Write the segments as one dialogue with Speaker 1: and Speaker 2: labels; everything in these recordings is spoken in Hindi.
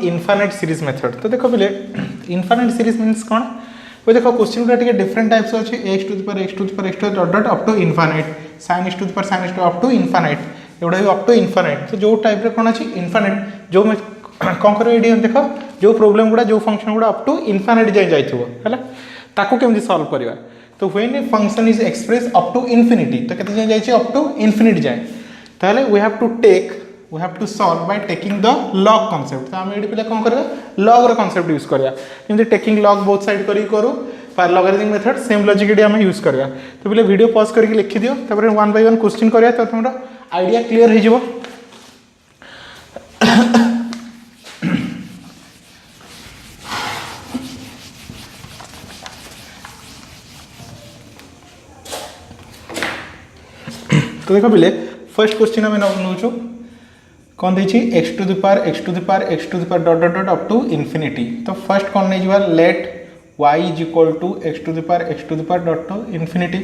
Speaker 1: Infinite series method. तो देखो पिले इनफाइनाइट सीरीज मीन्स कौन वो देखो क्वेश्चन गुड़ा टे डिफरेंट टाइप्स अच्छे x to the power x to the power x to dot dot up to infinite sine x to the power sine x to up to infinite एवढा भी अप टू इनफाइनाइट। तो जो टाइप रे कौन अच्छी इनफाइनाइट जो कौन कर देख जो प्रोब्लेम गुड़ा जो फंक्शन गुड़ा अप टू इनफाइनाइट जाए जाइए ताको केमती सॉल्व करवा। तो when a function is express up to infinity तो केते जाए अप टू इनफिनिटी जाए ताहले we have to solve by taking the log concept. तो आम ये पे कौन करवा लॉग रो कांसेप्ट यूज करवा जमी टेकिंग लॉग बोथ साइड करी करू पर लॉगरिथम मेथड सेम लॉजिक ये आम यूज करवा। तो पे वीडियो पॉज करके लिखि दियो तापर वन बाय वन क्वेश्चन करवा तो तुम आइडिया क्लियर हो जिवो। तो देखो पिले फर्स्ट क्वेश्चन आम नौ कौन देखिए x to the power x to the power x to the power dot dot dot up to infinity. तो फर्स्ट कौन नहीं जावा let y is equal to x to the power x to the power dot to infinity.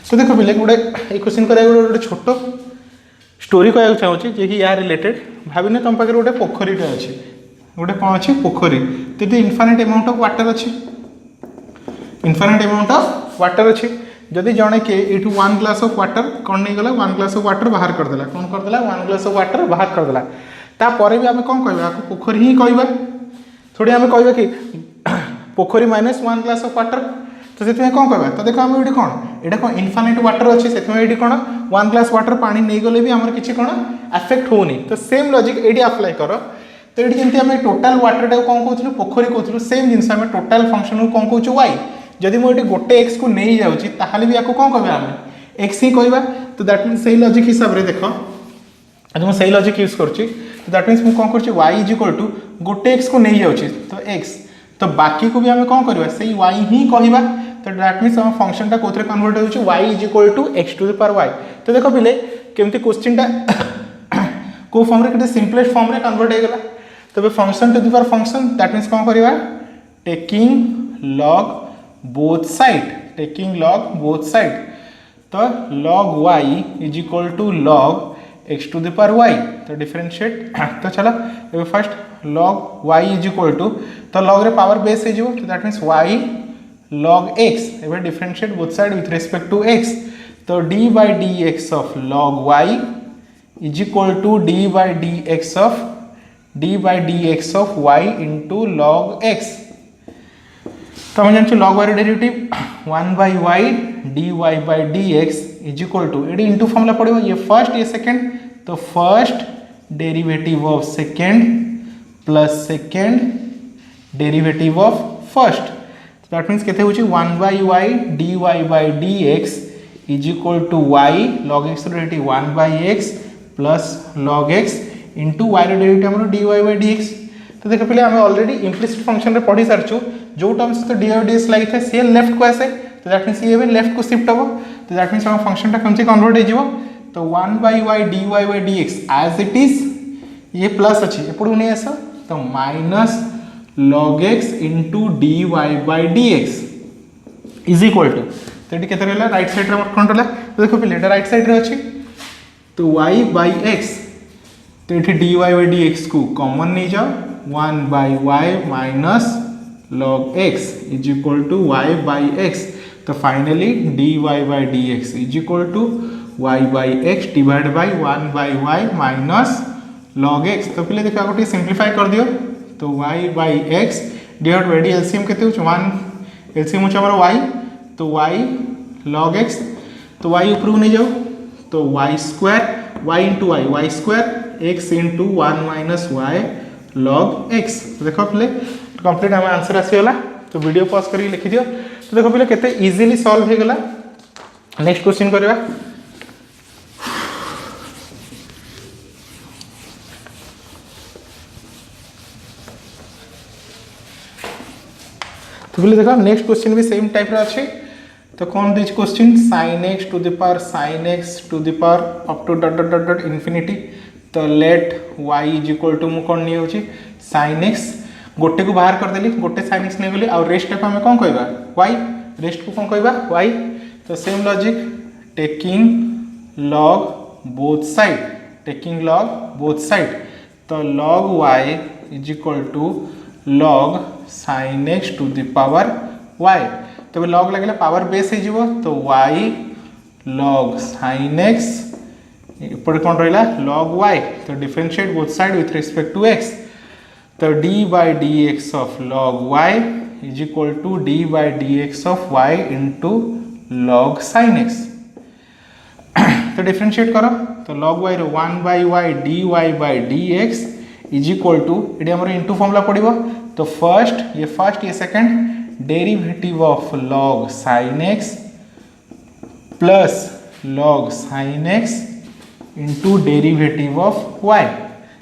Speaker 1: तो देखो पिले गोटे ये क्वेश्चन करा गोटे छोट स्टोरी कहना चाहूँगी जे कि या रिलेटेड भाविने तुम पाखे गोटे पोखरीटे अच्छे गोटे कौन अच्छी पोखरी तो इनफाइनाइट अमाउंट ऑफ वाटर अच्छी इनफाइनाइट अमाउंट ऑफ वाटर अच्छी जदि जड़े के ये वन ग्लास ऑफ वाटर कौन नहीं गला वन ग्लास ऑफ वाटर बाहर करदेला कौन करदेला वन ग्लास ऑफ वाटर बाहर करदेला तापर भी आम कौन कह पोखरी ही कह थोड़ी आम कह कि पोखरी minus one glass of water. तो से कौन कह तो देखो आम ये कौन यहाँ कौन इनफाइनाइट वाटर अच्छे से कौन वन ग्लास वाटर पानी नहीं गले भी आम किसी कौन अफेक्ट होनी। तो सेम लॉजिक ये अप्लाई कर। तो ये जमी आम टोटाल वाटर टाइम कौन कहूँ पोखरी कहूँ सेम जिन आम टोटाल फंक्शन को कौन कहूँ वाई जदि मुझे गोटे एक्स को नहीं जाऊँगी ताहले भी आपको कौन कह एक्स ही कहवा। तो दैट मीन्स सही लॉजिक हिसाब से देख मुझे सही लॉजिक यूज करुँच तो दैट मीन्स मुझे कौन कर वाई इज इक्वल टू गोटे एक्स को नहीं जाऊँगी तो एक्स तो बाकी को भी आम कौन करवा से वाई ही कहवा। तो दैट मीन्स आम फंक्शन टा कौन कन्वर्ट हो y is equal to x to the power y. तो देख पिले केमती क्वेश्चन को फॉर्म रे सिंपलेस्ट फॉर्म रे कन्वर्ट हो गला। तो function to the power function that means कौन करवा taking log both side taking log both side. तो log y is equal to log x to the power y। तो डिफरेंशिएट तो चला ये first log y is equal to तो log रे पावर बेस है जो तो that means y log x ये differentiate both side with respect to x। तो d by dx of log y is equal to d by dx of y into log x। तो हम जानते log y derivative 1 by y dy by dx is equal to ये इंटू फॉर्मूला पड़ेगा ये फर्स्ट ये सेकंड। तो first derivative of second plus second derivative of first. That means केते होची 1 by y dy by dx is equal to y log x derivative 1 by x plus log x into y derivative हमरो dy by dx। तो देखो पहले हमें ऑलरेडी इम्प्लिसिट फंक्शन रे पढ़ी सारछु जो टर्म्स तो dy dx लाइक है सी लेफ्ट को आसे तो दैट मीन्स ये लेफ्ट को शिफ्ट हो। तो दैट मीन्स हम फंक्शन टा केमती कन्वर्ट हो जिवो तो 1 by y dy by dx as it is ये प्लस अछि एपडू नै आसा तो minus log x into dy by dx is equal to तो ये केते रहला राइट साइड रे कौन रहला तो देखो पहले एटा राइट साइड रे अछि तो y by x तो ये dy by dx को कॉमन नहीं जाओ 1 by y minus log x is equal to y by x। तो finally dy by dx is equal to y by x divide by 1 by y minus log x। तो पहले देखो गोटे सिंप्लीफाई कर दियो तो y by x divide bye LCM केते होछ 1 एलसीएम होछ हमर y तो y log x तो y ऊपर को नहीं जाओ तो y square y into y square x into 1 minus y log x। तो देखो पहले कंप्लीट हम आंसर आसीगला। तो वीडियो पॉज करके लिखि दियो। तो देखो पहले केते इजीली सॉल्व हो गला। नेक्स्ट क्वेश्चन करबा तो पहले देखो नेक्स्ट क्वेश्चन भी सेम टाइप रा अछि। तो कौन this question sin x to the power sin x to the power up to dot dot dot infinity. तो let y is equal to मु कोन नहीं होची sin x गोटे को बाहर कर देली गोटे sin x नहीं गली आ रेस्ट को हमें कौन कहबा y रेस्ट को कौन कहबा y। तो same logic taking log both side तो log y is equal to log sin x to the power y। तो log लगे पावर बेस हो तो y log sin x इपटे कौन रहा log y। तो differentiate both side with respect to x। तो d by dx of log y is equal to d by dx of y into log sin x। तो डिफरेंशिएट करो तो log y row 1 by y dy by dx is equal to ये हमर इनटू फॉर्मूला पड़िबो। तो फर्स्ट ये second derivative of log sin x plus log sin x into derivative of y।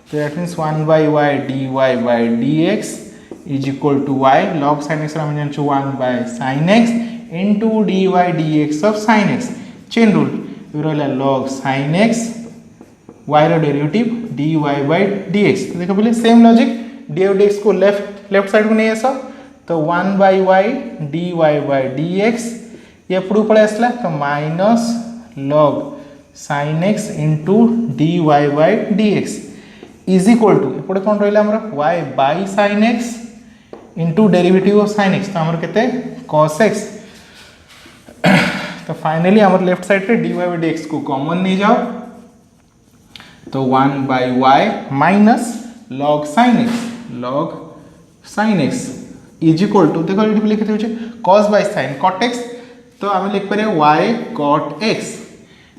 Speaker 1: तो that means 1 by y dy by dx is equal to y log sin x हम जानछु 1 by sin x into dy dx of sin x। Chain rule रहला log sin x y रो डेरिवेटिव dy by dx। तो देखो पहले सेम लॉजिक dy dx को लेफ्ट साइड को नहीं आसा तो 1 by y dy by dx ये प्रूफ पड़े असला तो minus log sin x into dy by dx is equal to एपटे कौन रहा हमर y by sin x into derivative of sin x तो हमर केते cos x। तो फाइनली हमर लेफ्ट साइड रे dy by dx को कॉमन नहीं जाओ तो 1 by y minus log sin x is equal to देखो ये लिखते होचे cos by sin cot x। तो हम लिख पारे y cot x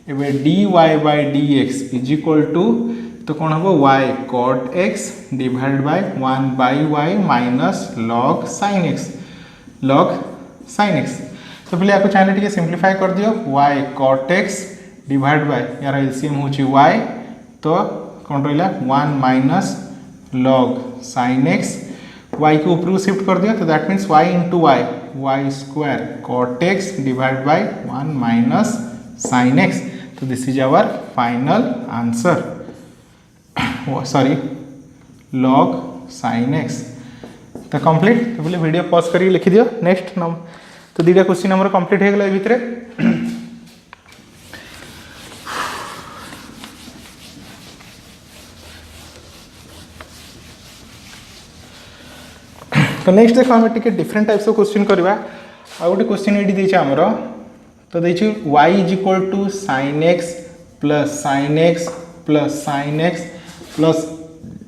Speaker 1: एबे dy by dx is equal to तो कौन हम y cot x divide by 1 by y minus log sin x। तो पहले आपको चाहिए टिके सिंप्लीफाई कर दियो y cot x divide bye यार एलसीएम होची y तो कौन रहा 1 minus log sin x y को ऊपर शिफ्ट कर दिया तो that means y into y square cot x divide by 1 minus sin x। तो this is our final answer sorry log sin x। तो कंप्लीट तो बोले वीडियो पॉज करी लिखि दियो नेक्स्ट तो दीटा क्वेश्चन हमर कंप्लीट हो गला भितरे। तो नेक्स्ट देखो आम टिके डिफरेंट टाइप्स ऑफ क्वेश्चन करवा आ गोटे क्वेश्चन ये देछि हमर तो देछि y is equal to sin x plus sin x plus sin x plus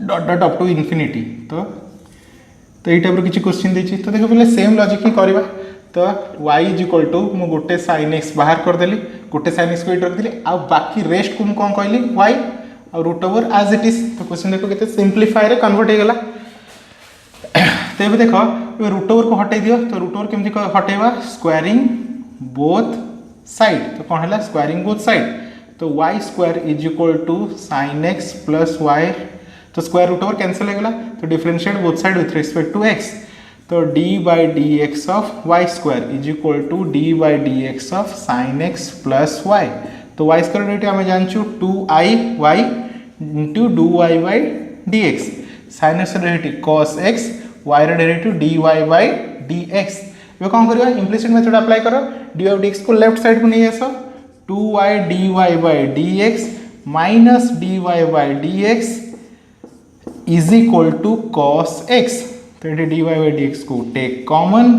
Speaker 1: dot dot up to infinity. तो ये टाइप किसी क्वेश्चन देछि तो देखो पहले सेम लॉजिक ही करवा तो y इज इक्वल टू मु गोटे sin x बाहर कर देली गोटे sin x को इट रख देली आ बाकी रेस्ट को मु कोन कहली y और root over as it is. तो क्वेश्चन देखो केते सिंपलीफाई रे कन्वर्ट हो गला। तो ये देखो ये रूट ओवर को हटाई दियो तो रूट ओवर केमती हटेवा स्क्वायरिंग बोथ साइड। तो कौन है स्क्वायरिंग बोथ साइड तो y square is equal to sin x plus y तो स्क्वायर रूट ओवर कैंसिल हो गला तो differentiate both side with respect to x। तो d by dx of y square is equal to d by dx of sin x plus y। तो y स्क्वायर रेट हमें जानछु 2i y into 2y by dx sin x derivative cos x y रे डेरिवेटिव dy by dx। ये कौन करबा इम्प्लिसिट मेथड अप्लाई करो dy by dx को लेफ्ट साइड को नहीं आसो 2y dy by dx minus dy by dx is equal to cos x। तो ये dy by dx को टेक कॉमन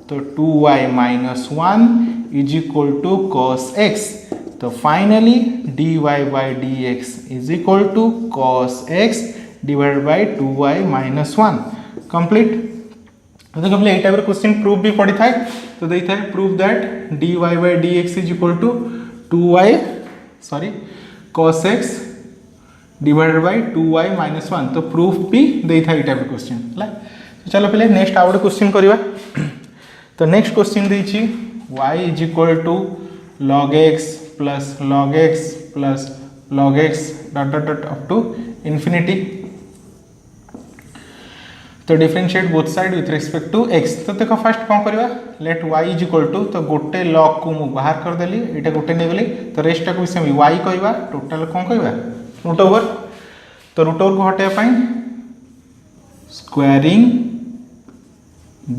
Speaker 1: तो 2y minus 1 is equal to cos x। तो finally dy by dx is equal to cos x divided by 2y minus 1 complete. तो देखो ये टाइप क्वेश्चन प्रूफ भी पड़ी था तो देई था proof that dy by dx is equal to 2y cos x divided by 2y minus 1 तो प्रूफ भी देई था ये टाइप क्वेश्चन है। तो चलो पहले नेक्स्ट आउट क्वेश्चन करवा। तो नेक्स्ट क्वेश्चन देछि y is equal to log x plus log x plus log x dot dot dot up to infinity. तो differentiate both side with respect to x। तो देखो फर्स्ट कौन करवा let y is equal to तो गोटे log को मु बाहर कर देली एटा गोटे नै गेली तो रेस्ट को सेम y कहबा टोटल कौन कहबा रूट ओवर। तो रूट ओवर को हटाया पाई स्क्वायरिंग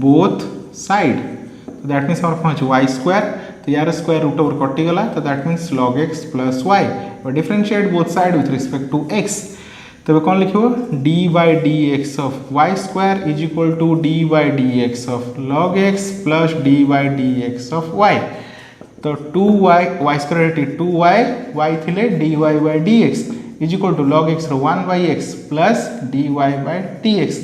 Speaker 1: बोथ साइड तो दैट मीन्स हमर पहुंच y स्क्वायर तो यार स्क्वायर रूट ओवर कटि गला तो that means log x plus y और differentiate both side with respect to x। तबे कौन लिखो d by d x of y square is equal to d by d x of log x plus d by d x of y. तो 2y y square 2y y थिले dy by d x is equal to log x 1 by x plus dy by d x.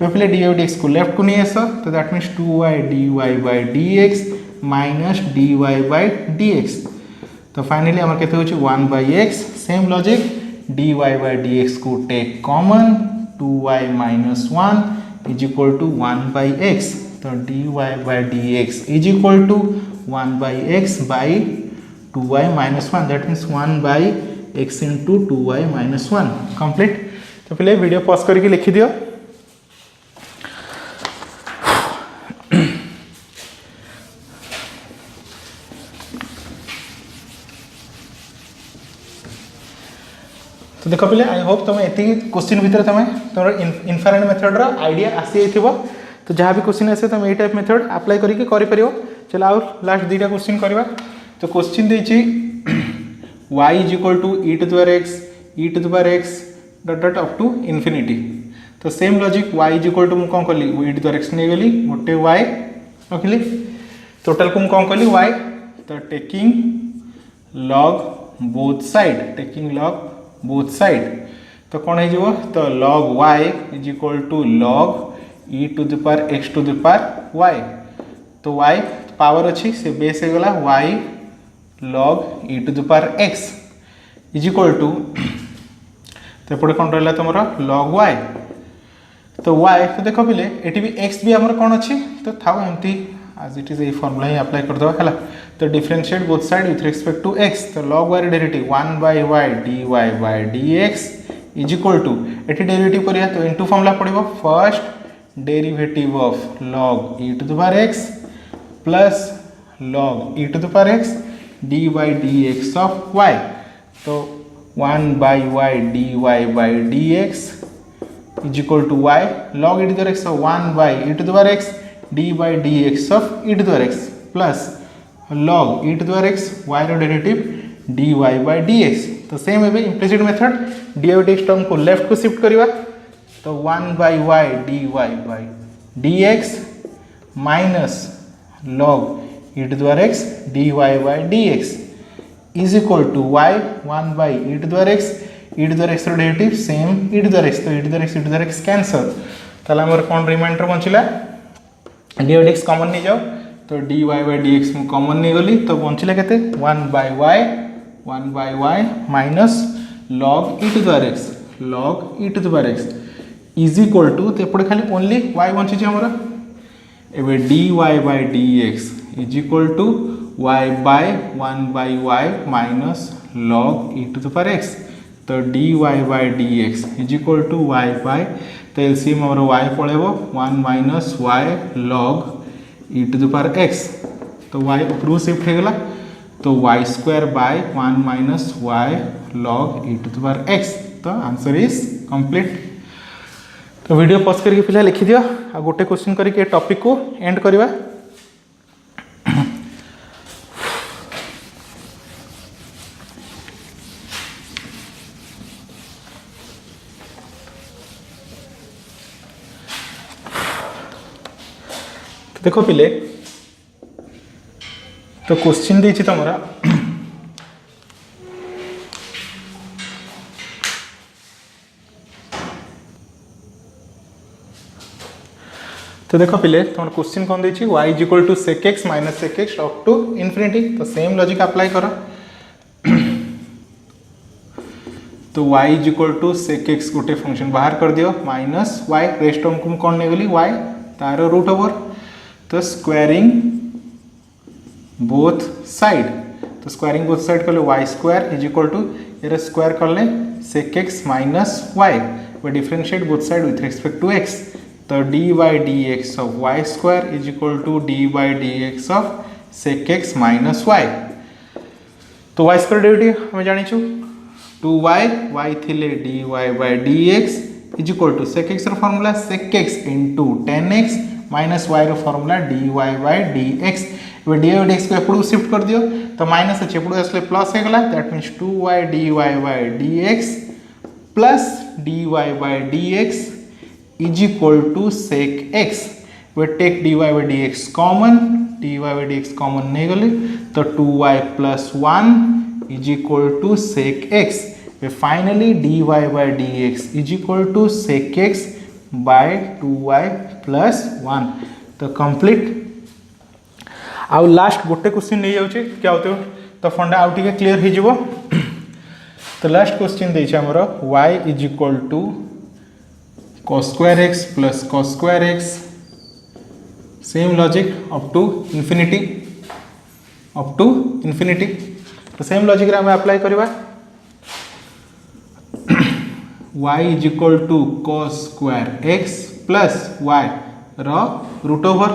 Speaker 1: पहले dy बाई डी एक्स को लेफ्ट को नहीं आस, तो that means 2y dy by d x minus dy by d x. तो फाइनली आम के 1 by x. Same logic dy by d x को take common 2y minus 1 is equal to 1 by x. तो dy by d x is equal to 1 by x by 2y minus 1 that means 1 by x into 2y minus 1 complete. तो पहले वीडियो पॉज करके लिखी दियो। तो देख पे आई होप तुम एति क्वेश्चन भितर तुम इनफेरेंट मेथड रो आइडिया आसी जाइथिबो। तो जहाँ भी क्वेश्चन आसे तुम ए टाइप मेथड अप्लाई करके करि परियो। चलो आउ लास्ट दुईटा क्वेश्चन करवा। तो क्वेश्चन देछि y is equal to e to the power x dot dot up to infinity. तो same logic y is equal to मु कोन करली e to the power x नै गेली गोटे y रखली टोटल को मु कोन करली y। तो टेकिंग log बोथ साइड तो कौन हो तो log y is equal to log e to the power x to the power y। तो y पावर अच्छी से बेस हो गला y log e to the power x is equal to तो एपटे कौन रहा तुम log y। तो y तो देख पे ये भी x भी आमर कौन अच्छी तो था एमती आज इट इज ए फॉर्मूला ही अप्लाई कर दो है। तो differentiate both side with respect to x। तो log y derivative 1 by y dy by dx is equal to एटी डेरिवेटिव करिया तो इनटू फॉर्मूला पड़िबो first derivative of log e to the power x plus log e to the power x dy by dx of y। तो 1 by y dy by dx is equal to y log e to the power x 1 by e to the power x dy by dx of e to the power x plus log e to the power x y रो डेरिवेटिव dy बाई dx। तो सेम है implicit method dy by dx term को लेफ्ट को शिफ्ट करिवा। तो 1 by y dy by dx minus log e to the power x dy by dx is equal to y 1 by e to the power x e to the power x रो derivative same e to the power x। तो e to the power x e to the power x cancel. ताला हमर कोन रिमाइंडर बंचिला dy बाई dx कॉमन नहीं जाओ। तो dy बाई dx मु कॉमन नहीं गली तो बंचिला केते 1 by y minus log e to the power x is equal to तो एपटे खाली ओनली y बंची जे हमरा एबे dy by dx is equal to y by 1 by y minus log e to the power x। तो dy by dx is equal to y by तो एलसीएम हमर y पळेबो 1 minus y log e to the power x। तो y ऊपर शिफ्ट हो गला तो y square by 1 minus y log e to the power x। तो आंसर इज कंप्लीट। तो वीडियो पॉज करके फिलहाल लिखि दियो आ गोटे क्वेश्चन करके टॉपिक को एंड करवा। देखो पिले तो क्वेश्चन देछि तमरा तो देखो पिले तुम क्वेश्चन कौन देछि y is equal to sec x minus sec x up to infinity. तो सेम लॉजिक अप्लाई करो। तो y is equal to sec x गोटे फंक्शन बाहर कर दियो माइनस y रेस्ट टर्म को कौन नहीं गली y तार रूट ओवर। तो स्क्वायरिंग बोथ साइड तो स्क्वायरिंग बोथ साइड कले y square is equal to ये स्क्वायर कले sec x माइनस y वे differentiate both side with respect to x। तो dy by dx of y square is equal to dy by dx of sec x minus y। तो y स्क्वायर डेरिवेटिव हमें जानी छु 2y y थिले dy by dx is equal to sec x रो formula sec x into tan x minus y रो फार्मूला dy बाई dx। वे dy बाई dx को एपडू शिफ्ट कर दियो तो माइनस अच्छे एपडू असले प्लस हो गला that means 2y dy by dx plus dy by dx is equal to sec x. We take dy by dx common, dy by dx common नहीं गली तो 2y plus 1 is equal to sec x. Finally dy by dx is equal to sec x by 2y plus 1. तो कंप्लीट. आउ लास्ट गोटे क्वेश्चन नहीं जाउचे क्या होते तो फंडा आउ टिके क्लियर हो जिवो. तो लास्ट क्वेश्चन देछि हमर y is equal to cos square x plus cos square x. Same logic up to infinity, up to infinity. तो सेम लॉजिक रे हम अप्लाई करबा. y is equal to cos square x plus y row root over.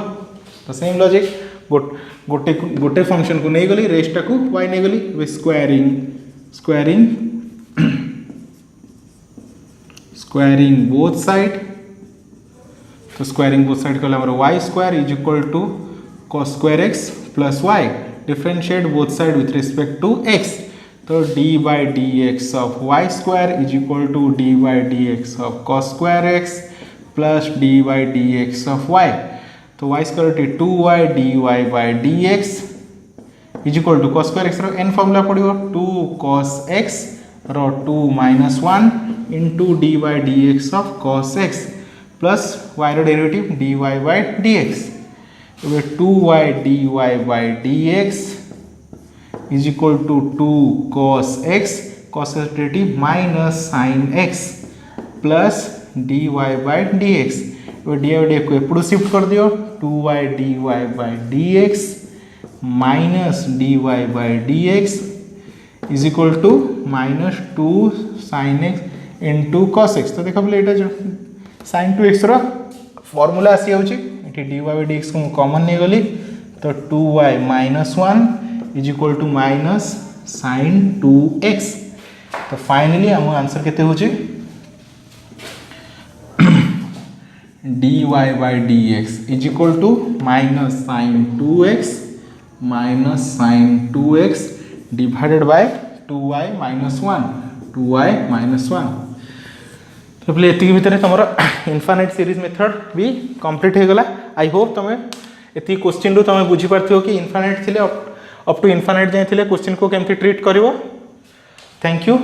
Speaker 1: तो सेम लॉजिक गोटे गोटे फंक्शन को नहीं गली रेस्ट को y नहीं गली वे squaring squaring squaring both side. तो स्क्वायरिंग बोथ साइड कला y square is equal to cos square x plus y. Differentiate both side with respect to x. तो d by dx of y square is equal to d by dx of cos square x plus d by dx of y. तो y square T 2y dy by dx is equal to cos square x रो n फॉर्मूला पड़ियो 2 cos x रो 2 minus 1 into d by dx of cos x plus y रो डेरिवेटिव dy by dx. तो 2y dy by dx is equal to 2 cos x cos derivative minus sin x plus dy by dx. तो dy by dx को एपड़ो शिफ्ट कर दियो 2y dy by dx minus dy by dx is equal to minus 2 sin x into cos x. तो देखो बोले एटा जो sin 2x रो फार्मूला आसी होची एठी dy by dx को कॉमन नहीं गली तो 2y minus 1 is equal to minus sin 2x. तो फाइनली हम आंसर केते होची dy by dx is equal to minus sin 2x divided by 2y minus 1 2y minus 1. तो बोले एति भितर तमरो इनफाइनाइट सीरीज मेथड भी कंप्लीट हो गला. आई होप तमे एति क्वेश्चन रु तमे बुझी पारथियो कि इनफाइनाइट थिले अप टू इनफाइनाइट जाय थिले क्वेश्चन को केमति ट्रीट करिवो. Thank you.